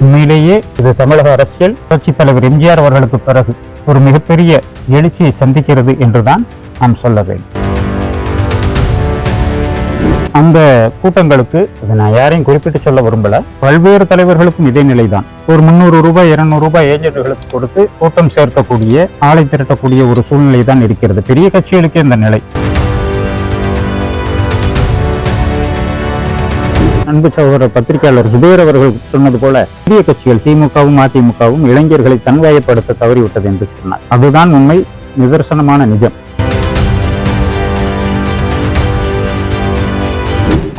உண்மையிலேயே இது தமிழக அரசியல் புரட்சித் தலைவர் எம்ஜிஆர் அவர்களுக்கு பிறகு ஒரு மிகப்பெரிய எழுச்சியை சந்திக்கிறது என்றுதான் நாம் சொல்ல வேண்டும். அந்த கூட்டங்களுக்கு நான் யாரையும் குறிப்பிட்டு சொல்ல விரும்பல, பல்வேறு தலைவர்களுக்கும் இதே நிலைதான். ஒரு 300 ரூபாய் 200 ரூபாய் ஏஜென்ட்களுக்கு கொடுத்து கூட்டம் சேர்க்கக்கூடிய, ஆளை திரட்டக்கூடிய ஒரு சூழ்நிலை தான் இருக்கிறது. பெரிய கட்சிகளுக்கே இந்த நிலை. அன்பு சகோதரர் பத்திரிகையாளர் சுபேர் அவர்கள் சொன்னது போல, பெரிய கட்சிகள் திமுகவும் அதிமுகவும் இளைஞர்களை தன்வயப்படுத்த தவறிவிட்டது என்று சொன்னார். அதுதான் உண்மை, நிதர்சனமான நிஜம்.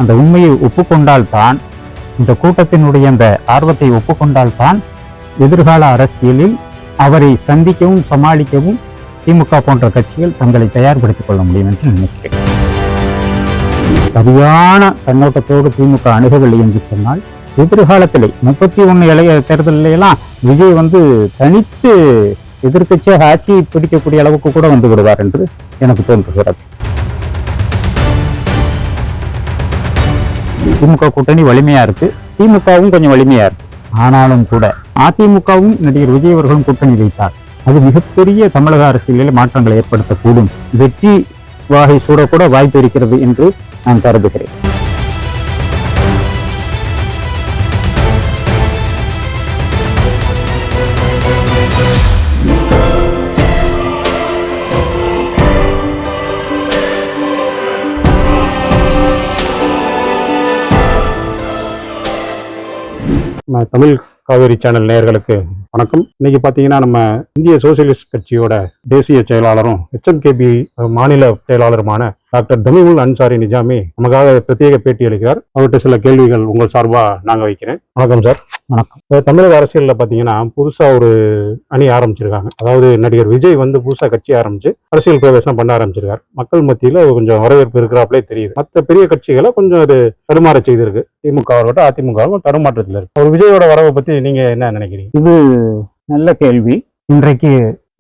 அந்த உண்மையை ஒப்புக்கொண்டால்தான், இந்த கூட்டத்தினுடைய அந்த ஆர்வத்தை ஒப்புக்கொண்டால்தான் எதிர்கால அரசியலில் அவரை சந்திக்கவும் சமாளிக்கவும் திமுக போன்ற கட்சிகள் தங்களை தயார்படுத்திக் கொள்ள முடியும் என்று நினைக்கிறேன். சரியான கண்ணோட்டத்தோடு திமுக அணுகவில்லை என்று சொன்னால், எதிர்காலத்திலே 31 இளைய தேர்தலிலாம் விஜய் தனித்து எதிர்கட்சியாக ஆட்சியை பிடிக்கக்கூடிய அளவுக்கு கூட வந்து விடுவார் என்று எனக்கு தோன்றுகிறது. திமுக கூட்டணி வலிமையா இருக்கு, திமுகவும் கொஞ்சம் வலிமையா இருக்கு. ஆனாலும் கூட அதிமுகவும் நடிகர் விஜய் அவர்களும் கூட்டணி வைத்தார். அது மிகப்பெரிய தமிழக அரசியலில் மாற்றங்களை ஏற்படுத்தக்கூடும், வெற்றி வாகை சூடக்கூட வாய்ப்பு இருக்கிறது என்று நான் கருதுகிறேன். தமிழ் காவேரி சேனல் நேயர்களுக்கு வணக்கம். இன்னைக்கு பார்த்தீங்கன்னா, நம்ம இந்திய சோசியலிஸ்ட் கட்சியோட தேசிய செயலாளரும் HMKB மாநில செயலாளருமான டாக்டர் தமிமுல் அன்சாரி நிஜாமி நமக்காக பிரத்யேக பேட்டி அளிக்கிறார். அவர்கிட்ட சில கேள்விகள் உங்கள் சார்பா நாங்க வைக்கிறேன். வணக்கம் சார். வணக்கம். தமிழக அரசியல்ல பாத்தீங்கன்னா, புதுசா ஒரு அணி ஆரம்பிச்சிருக்காங்க. அதாவது நடிகர் விஜய் புதுசா கட்சி ஆரம்பிச்சு அரசியல் பிரவேசம் பண்ண ஆரம்பிச்சிருக்காரு. மக்கள் மத்தியில கொஞ்சம் வரவேற்பு இருக்கிறாப்லே தெரியுது. மற்ற பெரிய கட்சிகளை கொஞ்சம் அது தடுமாற செய்திருக்கு. திமுக ஆகட்டும் அதிமுக தடுமாற்றத்தில் இருக்கு. அவர் விஜயோட வரவை பத்தி நீங்க என்ன நினைக்கிறீங்க? இது நல்ல கேள்வி. இன்றைக்கு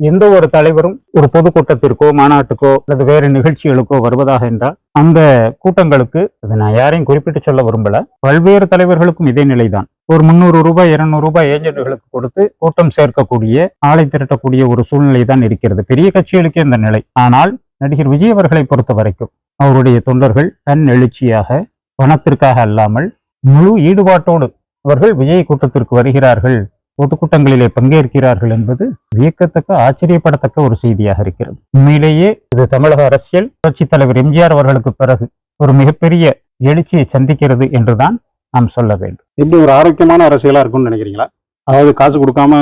எந்த ஒரு தலைவரும் ஒரு பொதுக்கூட்டத்திற்கோ மாநாட்டுக்கோ அல்லது வேறு நிகழ்ச்சிகளுக்கோ வருவதாக என்றால், அந்த கூட்டங்களுக்கு நான் யாரையும் குறிப்பிட்டு சொல்ல விரும்பல, பல்வேறு தலைவர்களுக்கும் இதே நிலைதான். ஒரு 300 ரூபாய் 200 ரூபாய் ஏஜென்ட்களுக்கு கொடுத்து கூட்டம் சேர்க்கக்கூடிய, ஆளை திரட்டக்கூடிய ஒரு சூழ்நிலை தான் இருக்கிறது. பெரிய கட்சிகளுக்கே இந்த நிலை. ஆனால் நடிகர் விஜய் அவர்களை பொறுத்த வரைக்கும் அவருடைய தொண்டர்கள் தன் எழுச்சியாக, பணத்திற்காக அல்லாமல் முழு ஈடுபாட்டோடு அவர்கள் விஜய் கூட்டத்திற்கு வருகிறார்கள், பொதுக்கூட்டங்களிலே பங்கேற்கிறார்கள் என்பது வியக்கத்தக்க, ஆச்சரியப்படத்தக்க ஒரு செய்தியாக இருக்கிறது. உண்மையிலேயே இது தமிழக அரசியல் புரட்சித் தலைவர் எம்ஜிஆர் அவர்களுக்கு பிறகு ஒரு மிகப்பெரிய எழுச்சியை சந்திக்கிறது என்றுதான் நாம் சொல்ல வேண்டும். இப்படி ஒரு ஆரோக்கியமான அரசியலா இருக்கும்னு நினைக்கிறீங்களா? அதாவது காசு கொடுக்காம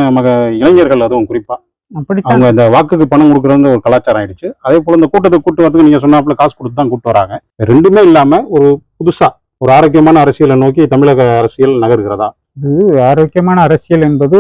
இளைஞர்கள், அதுவும் குறிப்பா அவங்க இந்த வாக்குக்கு பணம் கொடுக்கறது ஒரு கலாச்சாரம் ஆயிடுச்சு. அதே போல இந்த கூட்டத்தை கூட்டு வரதுக்கு நீங்க சொன்னாப்புல காசு கொடுத்து தான் கூட்டு வராங்க. ரெண்டுமே இல்லாம ஒரு புதுசா ஒரு ஆரோக்கியமான அரசியலை நோக்கி தமிழக அரசியல் நகர்கிறதா? இது ஆரோக்கியமான அரசியல் என்பது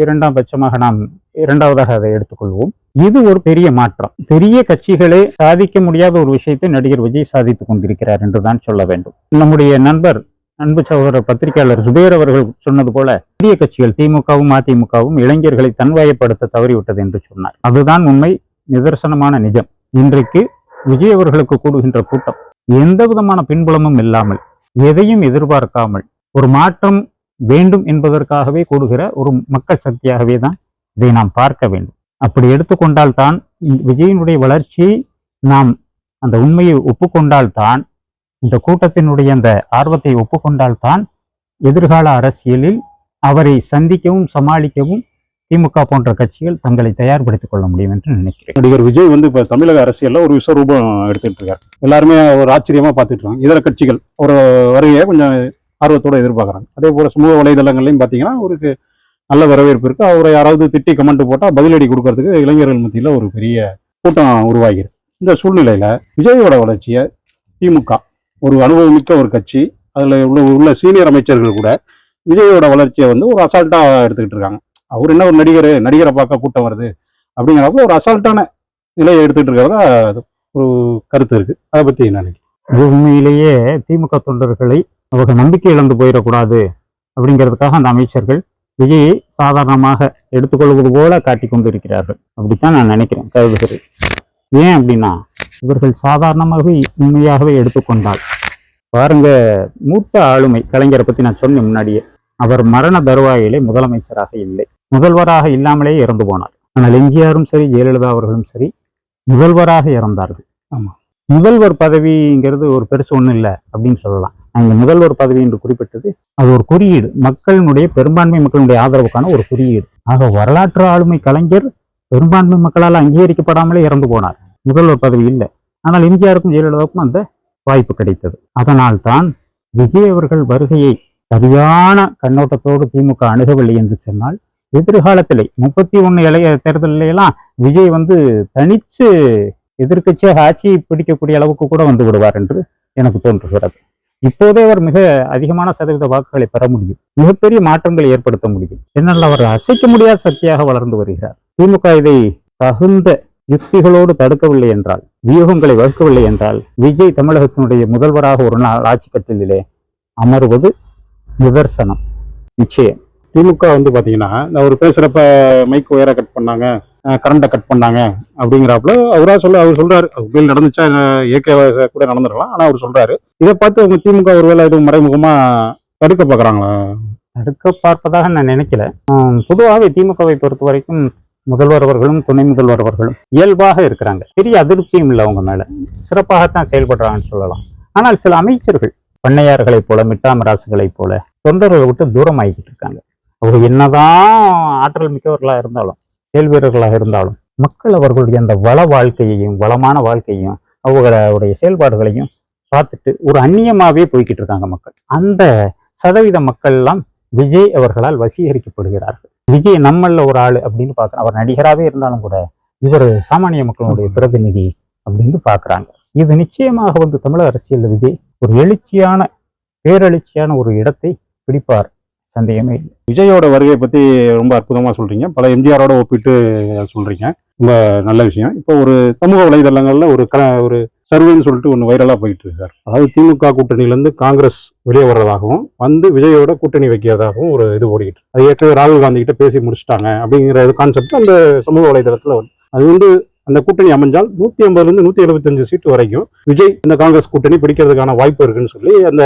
இரண்டாம் பட்சமாக நாம் இரண்டாவதாக அதை எடுத்துக்கொள்வோம். இது ஒரு பெரிய மாற்றம். பெரிய கட்சிகளே சாதிக்க முடியாத ஒரு விஷயத்தை நடிகர் விஜய் சாதித்துக் கொண்டிருக்கிறார் என்றுதான் சொல்ல வேண்டும். நம்முடைய நண்பர், அன்பு சகோதரர் பத்திரிகையாளர் சுபேர் அவர்கள் சொன்னது போல, பெரிய கட்சிகள் திமுகவும் அதிமுகவும் இளைஞர்களை தன்வயப்படுத்த தவறிவிட்டது என்று சொன்னார். அதுதான் உண்மை, நிதர்சனமான நிஜம். இன்றைக்கு விஜய் அவர்களுக்கு கூடுகின்ற கூட்டம் எந்த விதமான பின்புலமும் இல்லாமல், எதையும் எதிர்பார்க்காமல், ஒரு மாற்றம் வேண்டும் என்பதற்காகவே கூடுகிற ஒரு மக்கள் சக்தியாகவே தான் இதை நாம் பார்க்க வேண்டும். அப்படி எடுத்துக்கொண்டால் தான், விஜயினுடைய வளர்ச்சியை நாம் அந்த உண்மையை ஒப்புக்கொண்டால் தான், இந்த கூட்டத்தினுடைய அந்த ஆர்வத்தை ஒப்புக்கொண்டால் தான் எதிர்கால அரசியலில் அவரை சந்திக்கவும் சமாளிக்கவும் திமுக போன்ற கட்சிகள் தங்களை தயார்படுத்திக் கொள்ள முடியும் என்று நினைக்கிறேன். நடிகர் விஜய் இப்ப தமிழக அரசியல்ல ஒரு விஸ்வரூபம் எடுத்துட்டு இருக்காரு. எல்லாருமே ஒரு ஆச்சரியமா பார்த்துட்டு இருக்காங்க. இதர கட்சிகள் ஒரு வருகையை கொஞ்சம் ஆர்வத்தோட எதிர்பார்க்குறாங்க. அதே போல சமூக வலைதளங்கள்லையும் பார்த்தீங்கன்னா ஒரு நல்ல வரவேற்பு இருக்கு. அவரை யாராவது திட்டி கமெண்ட் போட்டால் பதிலடி கொடுக்கறதுக்கு இளைஞர்கள் மத்தியில் ஒரு பெரிய கூட்டம் உருவாகிருக்கு. இந்த சூழ்நிலையில விஜயோட வளர்ச்சியை திமுக ஒரு அனுபவமிக்க ஒரு கட்சி, அதில் உள்ள சீனியர் அமைச்சர்கள் கூட விஜயோட வளர்ச்சியை ஒரு அசால்ட்டா எடுத்துக்கிட்டு இருக்காங்க. அவர் என்ன ஒரு நடிகரை பார்க்க கூட்டம் வருது அப்படிங்கிறப்ப ஒரு அசால்ட்டான நிலையை எடுத்துக்கிட்டு இருக்கிறதா ஒரு கருத்து இருக்கு. அதை பத்தி என்ன நினைக்கிறேன்? உண்மையிலேயே திமுக தொண்டர்களை அவங்க நம்பிக்கை இழந்து போயிடக்கூடாது அப்படிங்கிறதுக்காக அந்த அமைச்சர்கள் விஜயை சாதாரணமாக எடுத்துக்கொள்வது போல காட்டி கொண்டிருக்கிறார்கள். அப்படித்தான் நான் நினைக்கிறேன், கருதுகிறேன். ஏன் அப்படின்னா, இவர்கள் சாதாரணமாகவே உண்மையாகவே எடுத்துக்கொண்டால் பாருங்க, மூத்த ஆளுமை கலைஞரை பத்தி நான் சொன்னேன் முன்னாடியே. அவர் மரண தருவாயிலே முதலமைச்சராக இல்லை, முதல்வராக இல்லாமலே இறந்து போனார். ஆனால் எம்ஜிஆரும் சரி ஜெயலலிதா அவர்களும் சரி முதல்வராக இறந்தார்கள். ஆமா, முதல்வர் பதவிங்கிறது ஒரு பெருசு ஒன்றும் இல்லை அப்படின்னு சொல்லலாம். அந்த முதல்வர் பதவி என்று குறிப்பிட்டது அது ஒரு குறியீடு, மக்களினுடைய பெரும்பான்மை மக்களுடைய ஆதரவுக்கான ஒரு குறியீடு. ஆக வரலாற்று ஆளுமை கலைஞர் பெரும்பான்மை மக்களால் அங்கீகரிக்கப்படாமலே இறந்து போனார், முதல்வர் பதவி இல்லை. ஆனால் எம்ஜிஆருக்கும் ஜெயலலிதாவுக்கும் அந்த வாய்ப்பு கிடைத்தது. அதனால் தான் விஜய் அவர்கள் வருகையை சரியான கண்ணோட்டத்தோடு திமுக அணுகவில்லை என்று சொன்னால் எதிர்காலத்திலே 31 இளைய தேர்தலிலாம் விஜய் தனிச்சு எதிர்க்கட்சியாக ஆட்சியை பிடிக்கக்கூடிய அளவுக்கு கூட வந்து விடுவார் என்று எனக்கு தோன்றுகிறது. இப்போதே அவர் மிக அதிகமான சதவீத வாக்குகளை பெற முடியும், மிகப்பெரிய மாற்றங்களை ஏற்படுத்த முடியும். என்னால் அவர் அசைக்க முடியாத சக்தியாக வளர்ந்து வருகிறார். திமுக இதை தகுந்த யுக்திகளோடு தடுக்கவில்லை என்றால், வியூகங்களை வகுக்கவில்லை என்றால், விஜய் தமிழகத்தினுடைய முதல்வராக ஒரு நாள் ஆட்சி கட்டிலே அமர்வது நிதர்சனம், நிச்சயம். திமுக பாத்தீங்கன்னா அவர் பேசுறப்ப மைக் ஒயரை கட் பண்ணாங்க, கரண்டை கட் பண்ணாங்க அப்படிங்கிறாப்புல அவர் சொல்றாரு. புயல் நடந்துச்சா இயற்கை கூட நடந்துடலாம், ஆனா அவர் சொல்றாரு. இதை பார்த்து அவங்க திமுக ஒருவேளை எதுவும் மறைமுகமா தடுக்க பாக்குறாங்களா? தடுக்க பார்ப்பதாக நான் நினைக்கல. பொதுவாகவே திமுகவை பொறுத்த வரைக்கும் முதல்வர் அவர்களும் துணை முதல்வர் அவர்களும் இயல்பாக இருக்கிறாங்க, பெரிய அதிருப்தியும் இல்லை அவங்க மேல, சிறப்பாகத்தான் செயல்படுறாங்கன்னு சொல்லலாம். ஆனால் சில அமைச்சர்கள் பண்ணையார்களைப் போல மிட்டாமராசுகளைப் போல தொண்டர்களை விட்டு தூரமாகிக்கிட்டு இருக்காங்க. அவங்க என்னதான் ஆற்றல் மிக்கவர்களாக இருந்தாலும் செயல் வீரர்களாக இருந்தாலும் மக்கள் அவர்களுடைய அந்த வள வாழ்க்கையையும் வளமான வாழ்க்கையையும் அவங்களுடைய செயல்பாடுகளையும் பார்த்துட்டு ஒரு அந்நியமாவே போய்கிட்டு இருக்காங்க மக்கள். அந்த சதவீத மக்கள் எல்லாம் விஜய் அவர்களால் வசீகரிக்கப்படுகிறார்கள். விஜய் நம்மள ஒரு ஆளு அப்படின்னு பார்க்குறோம். அவர் நடிகராகவே இருந்தாலும் கூட இவர் சாமானிய மக்களுடைய பிரதிநிதி அப்படின்னு பார்க்குறாங்க. இது நிச்சயமாக தமிழக அரசியல் விஜய் ஒரு பேரெழுச்சியான ஒரு இடத்தை பிடிப்பார், சந்தேகமே இல்லை. விஜயோட வருகையை பத்தி ரொம்ப அற்புதமா சொல்றீங்க, பல எம்ஜிஆரோட ஒப்பிட்டு சொல்றீங்க, ரொம்ப நல்ல விஷயம். இப்போ ஒரு சமூக வலைதளங்கள்ல ஒரு சர்வேன்னு சொல்லிட்டு ஒன்று வைரலா போயிட்டு இருக்கு சார். அதாவது திமுக கூட்டணியிலேருந்து காங்கிரஸ் வெளியே வர்றதாகவும் விஜயோட கூட்டணி வைக்கிறதாகவும் ஒரு இது ஓடிக்கிட்டு, அது ஏற்கனவே ராகுல் காந்தி கிட்ட பேசி முடிச்சுட்டாங்க அப்படிங்கிற கான்செப்ட் அந்த சமூக வலைதளத்துல அது அந்த கூட்டணி அமைஞ்சால் 150 to 175 சீட்டு வரைக்கும் விஜய் இந்த காங்கிரஸ் கூட்டணி பிடிக்கிறதுக்கான வாய்ப்பு இருக்குன்னு சொல்லி அந்த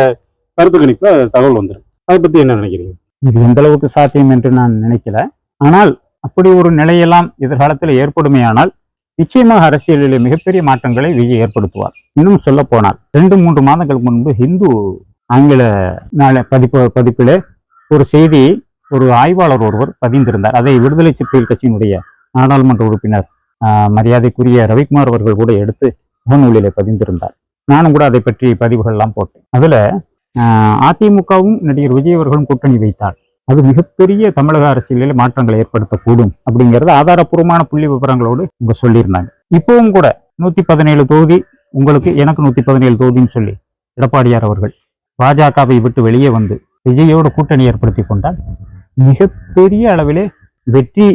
கருத்து கணிப்புல தகவல் வந்துருக்கு. அதை பத்தி என்ன நினைக்கிறீங்க? இது எந்த அளவுக்கு சாத்தியம் என்று நான் நினைக்கல. ஆனால் அப்படி ஒரு நிலையெல்லாம் எதிர்காலத்தில் ஏற்படுமையானால் நிச்சயமாக அரசியலிலே மிகப்பெரிய மாற்றங்களை விஜய் ஏற்படுத்துவார். இன்னும் சொல்ல போனால் 2-3 மாதங்களுக்கு முன்பு ஹிந்து ஆங்கில பதிப்பிலே ஒரு செய்தியை ஒரு ஆய்வாளர் ஒருவர் பதிந்திருந்தார். அதை விடுதலை சிறுத்தைகள் கட்சியினுடைய நாடாளுமன்ற உறுப்பினர் மரியாதைக்குரிய ரவிக்குமார் அவர்கள் கூட எடுத்து முகநூலிலே பதிந்திருந்தார். நானும் கூட அதை பற்றி பதிவுகள் எல்லாம் போட்டேன். அதுல அதிமுகவும் நடிகர் விஜய் அவர்களும் கூட்டணி வைத்தார் அது மிகப்பெரிய தமிழக அரசியலில் மாற்றங்களை ஏற்படுத்தக்கூடும் அப்படிங்கிறது ஆதாரப்பூர்வமான புள்ளி விவரங்களோடு இங்க சொல்லியிருந்தாங்க. இப்பவும் கூட 117 தொகுதி உங்களுக்கு, எனக்கு 117 தொகுதின்னு சொல்லி எடப்பாடியார் அவர்கள் பாஜகவை விட்டு வெளியே விஜயோடு கூட்டணி ஏற்படுத்தி கொண்டால் மிகப்பெரிய அளவிலே வெற்றி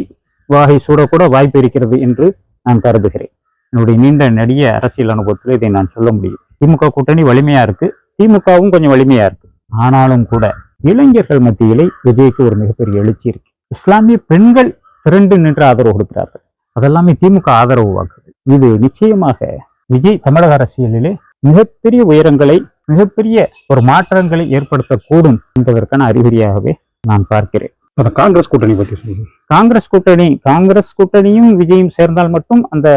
வாகை சூடக்கூட வாய்ப்பு இருக்கிறது என்று நான் கருதுகிறேன். என்னுடைய நீண்ட நெடிய அரசியல் அனுபவத்தில் இதை நான் சொல்ல முடியும். திமுக கூட்டணி வலிமையா இருக்கு, திமுகவும் கொஞ்சம் வலிமையா இருக்கு. ஆனாலும் கூட இளைஞர்கள் மத்தியிலே விஜய்க்கு ஒரு மிகப்பெரிய எழுச்சி இருக்கு. இஸ்லாமிய பெண்கள் திரண்டு நின்று ஆதரவு கொடுக்கிறார்கள். அதெல்லாமே திமுக ஆதரவு வாக்குகள். இது நிச்சயமாக விஜய் தமிழக அரசியலிலே மிகப்பெரிய உயரங்களை, மிகப்பெரிய ஒரு மாற்றங்களை ஏற்படுத்தக்கூடும் என்பதற்கான அறிகுறியாகவே நான் பார்க்கிறேன். காங்கிரஸ் கூட்டணி பத்தி சொல்லுங்க. காங்கிரஸ் கூட்டணியும் விஜயும் சேர்ந்தால் மட்டும் அந்த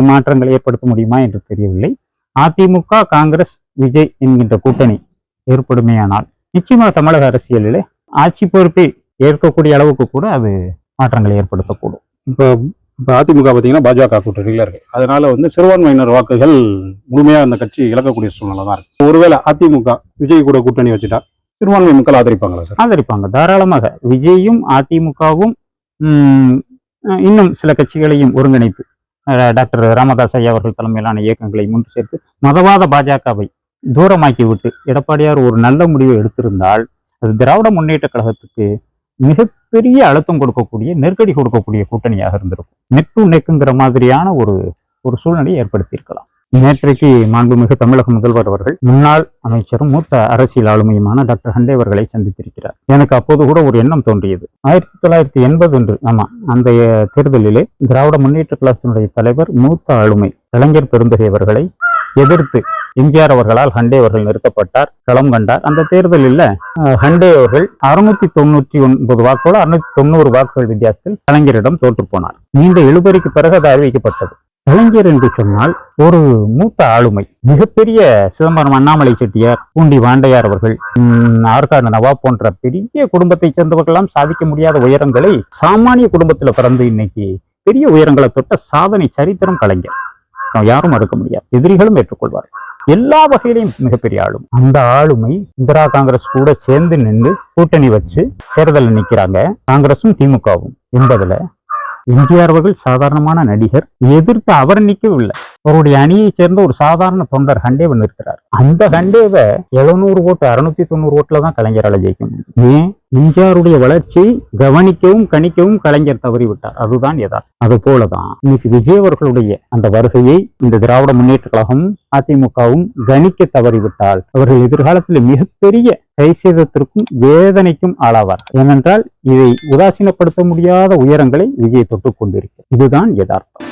மாற்றங்களை ஏற்படுத்த முடியுமா என்று தெரியவில்லை. அதிமுக காங்கிரஸ் விஜய் என்கின்ற கூட்டணி ஏற்படுமேயானால் நிச்சயமாக தமிழக அரசியலிலே ஆட்சி பொறுப்பை ஏற்கக்கூடிய அளவுக்கு கூட அது மாற்றங்களை ஏற்படுத்தக்கூடும். இப்போ அதிமுக பார்த்தீங்கன்னா பாஜக கூட்டணியில இருக்கு. அதனால சிறுபான்மையினர் வாக்குகள் முழுமையா அந்த கட்சி இழக்கக்கூடிய சூழ்நிலை தான் இருக்கு. ஒருவேளை அதிமுக விஜய் கூட கூட்டணி வச்சுட்டா சிறுபான்மை மக்கள் ஆதரிப்பாங்களா சார்? ஆதரிப்பாங்க தாராளமாக. விஜயும் அதிமுகவும் இன்னும் சில கட்சிகளையும் ஒருங்கிணைத்து டாக்டர் ராமதாஸ் ஐயா அவர்கள் தலைமையிலான இயக்கங்களை முன் சேர்த்து மதவாத பாஜகவை தூரமாக்கி விட்டு எடப்பாடியார் ஒரு நல்ல முடிவை எடுத்திருந்தால் அது திராவிட முன்னேற்ற கழகத்துக்கு மிகப்பெரிய அழுத்தம் கொடுக்கக்கூடிய, நெருக்கடி கொடுக்கக்கூடிய கூட்டணியாக இருந்திருக்கும். நெக் டு நெக்குங்கிற மாதிரியான ஒரு சூழ்நிலையை ஏற்படுத்தியிருக்கலாம். நேற்றைக்கு மாண்புமிகு தமிழக முதல்வர் அவர்கள் முன்னாள் அமைச்சரும் மூத்த அரசியல் ஆளுமையுமான டாக்டர் ஹண்டே அவர்களை சந்தித்திருக்கிறார். எனக்கு அப்போது கூட ஒரு எண்ணம் தோன்றியது. 1980 அந்த தேர்தலிலே திராவிட முன்னேற்ற கழகத்தினுடைய தலைவர் மூத்த ஆளுமை கலைஞர் பெருந்தகை அவர்களை எதிர்த்து எம்ஜிஆர் அவர்களால் ஹண்டே அவர்கள் நிறுத்தப்பட்டார், களம் கண்டார். அந்த தேர்தலில் ஹண்டே அவர்கள் 699 வாக்குகள் 690 வாக்குகள் வித்தியாசத்தில் கலைஞரிடம் தோற்று போனார். நீண்ட இழுபறிக்கு பிறகு அது அறிவிக்கப்பட்டது. கலைஞர் என்று சொன்னால் ஒரு மூத்த ஆளுமை, மிகப்பெரிய சிதம்பரம் அண்ணாமலை செட்டியார், பூண்டி வாண்டையார் அவர்கள், ஆற்காடு நவாப் போன்ற பெரிய குடும்பத்தை சேர்ந்தவர்களெல்லாம் சாதிக்க முடியாத உயரங்களை சாமானிய குடும்பத்தில் பிறந்து இன்னைக்கு பெரிய உயரங்களை தொட்ட சாதனை சரித்திரம் கலைஞர். யாரும் மறுக்க முடியாது, எதிரிகளும் ஏற்றுக்கொள்வார். எல்லா வகையிலையும் மிகப்பெரிய ஆளுமை. அந்த ஆளுமை இந்திரா காங்கிரஸ் கூட சேர்ந்து நின்று கூட்டணி வச்சு தேர்தலில் நிற்கிறாங்க, காங்கிரசும் திமுகவும் என்பதுல எம்ஜிஆர் அவர்கள் சாதாரணமான நடிகர், எதிர்த்து அவர் நிற்கவில்லை. அவருடைய அணியை சேர்ந்த ஒரு சாதாரண தொண்டர் ஹண்டேவை நிறுத்துறார். அந்த ஹண்டேவை 700 ஓட்டு 690 ஓட்டுல தான் கலைஞரால ஜெயிக்க முடியும். ஏன்? எம்ஜிஆருடைய வளர்ச்சியை கவனிக்கவும் கணிக்கவும் கலைஞர் தவறிவிட்டார். அதுதான் யதார்த்தம். அது போலதான் இன்னைக்கு விஜய் அவர்களுடைய அந்த வருகையை இந்த திராவிட முன்னேற்ற கழகமும் அதிமுகவும் கணிக்க தவறிவிட்டால் அவர்கள் எதிர்காலத்தில் மிகப்பெரிய கைசேதத்திற்கும் வேதனைக்கும் ஆளாவார். ஏனென்றால் இதை உதாசீனப்படுத்த முடியாத உயரங்களை விஜய் தொட்டுக் கொண்டிருக்கிறார். இதுதான் யதார்த்தம்.